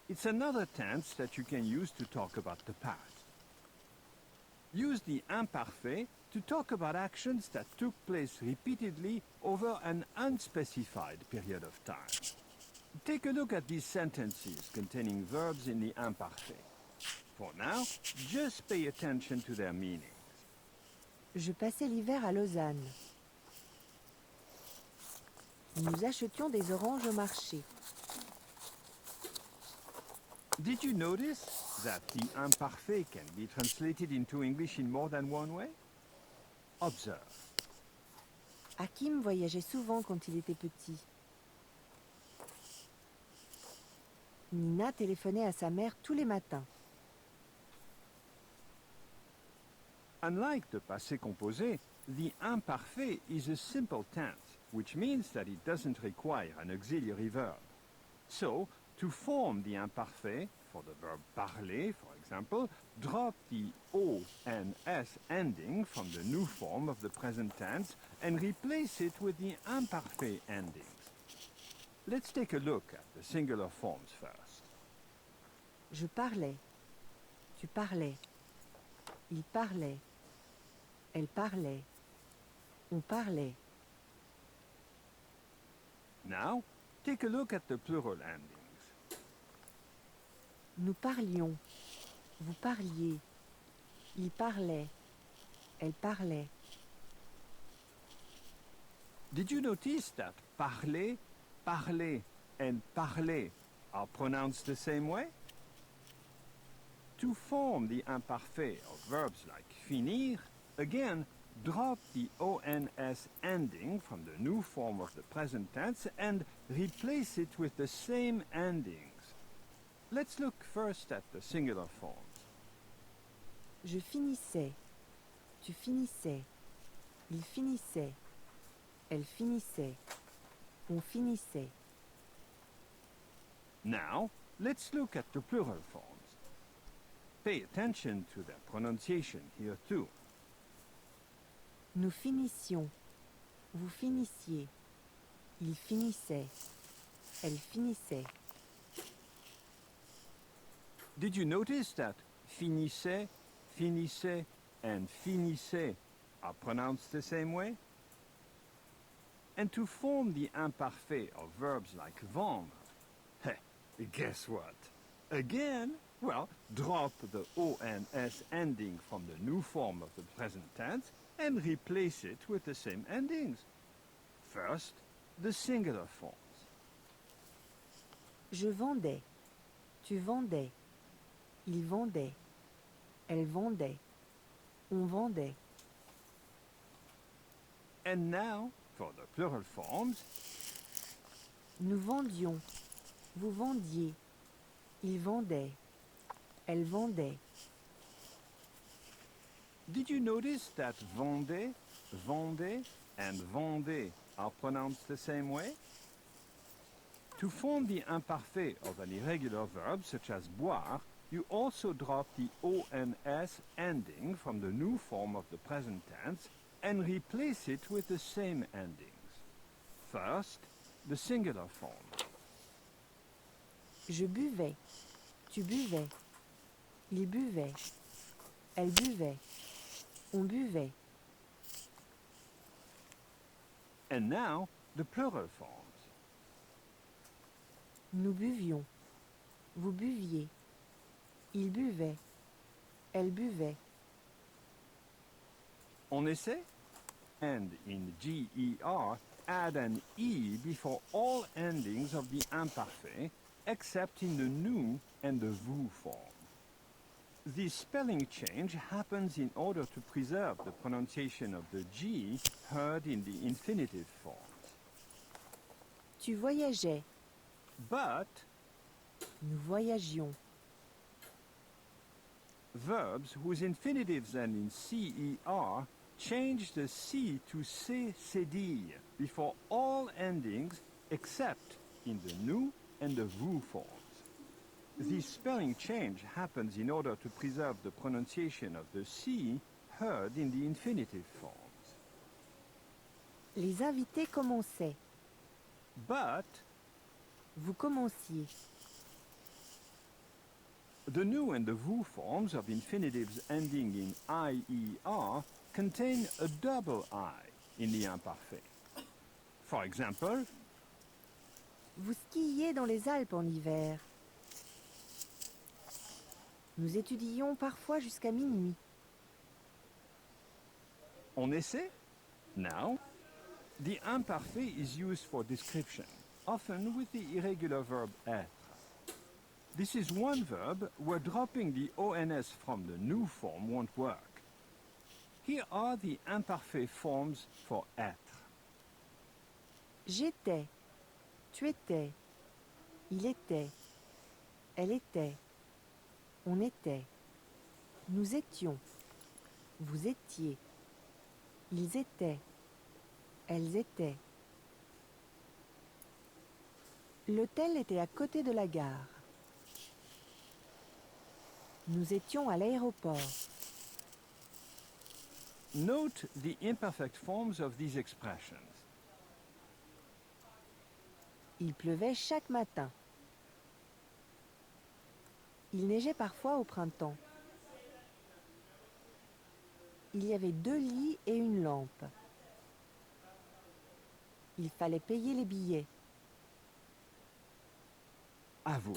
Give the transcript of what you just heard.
It's another tense that you can use to talk about the past. Use the imparfait to talk about actions that took place repeatedly over an unspecified period of time. Take a look at these sentences containing verbs in the imparfait. For now, just pay attention to their meanings. Je passais l'hiver à Lausanne. Nous achetions des oranges au marché. Did you notice that the imparfait can be translated into English in more than one way? Observe. Hakim voyageait souvent quand il était petit. Nina téléphonait à sa mère tous les matins. Unlike the passé composé, the imparfait is a simple tense, which means that it doesn't require an auxiliary verb. So, to form the imparfait, for the verb parler, for example, drop the O and S ending from the new form of the present tense and replace it with the imparfait endings. Let's take a look at the singular forms first. Je parlais. Tu parlais. Il parlait. Elle parlait. On parlait. Now, take a look at the plural endings. Nous parlions. Vous parliez. Il parlait. Elle parlait. Did you notice that parler, parler, and parler are pronounced the same way? To form the imparfait of verbs like finir, again, drop the ONS ending from the new form of the present tense and replace it with the same endings. Let's look first at the singular forms. Je finissais. Tu finissais. Il finissait. Elle finissait. On finissait. Now, let's look at the plural forms. Pay attention to their pronunciation here too. Nous finissions. Vous finissiez. Il finissait. Elle finissait. Did you notice that finissait, finissait, and finissait are pronounced the same way? And to form the imparfait of verbs like vendre, guess what? Again, well, drop the ONS ending from the new form of the present tense and replace it with the same endings. First, the singular forms. Je vendais. Tu vendais. Il vendait. Elle vendait. On vendait. And now, for the plural forms, nous vendions. Vous vendiez. Il vendait. Elle vendait. Did you notice that vendait, vendait, and vendait are pronounced the same way? To form the imparfait of an irregular verb such as boire, you also drop the ONS ending from the new form of the present tense and replace it with the same endings. First, the singular form. Je buvais. Tu buvais. Il buvait. Elle buvait. On buvait. And now, the plural forms. Nous buvions. Vous buviez. Il buvait. Elle buvait. On essaie? And in GER, add an E before all endings of the imparfait, except in the nous and the vous form. The spelling change happens in order to preserve the pronunciation of the G heard in the infinitive forms. Tu voyageais. But Nous voyagions. verbs whose infinitives end in CER change the C to cédir before all endings except in the nous and the vous forms. This spelling change happens in order to preserve the pronunciation of the C heard in the infinitive forms. Les invités commençaient. But Vous commenciez. the nu and the vous forms of infinitives ending in IER contain a double I in the imparfait. For example, Vous skiez dans les Alpes en hiver. Nous étudions parfois jusqu'à minuit. on essaie? Now, the imparfait is used for description, often with the irregular verb être. This is one verb where dropping the ONS from the nu form won't work. Here are the imparfait forms for être. J'étais. Tu étais. Il était. Elle était. On était. Nous étions. Vous étiez. Ils étaient. Elles étaient. L'hôtel était à côté de la gare. Nous étions à l'aéroport. Note the imperfect forms of these expressions. Il pleuvait chaque matin. Il neigeait parfois au printemps. Il y avait 2 lits et une lampe. Il fallait payer les billets. À vous.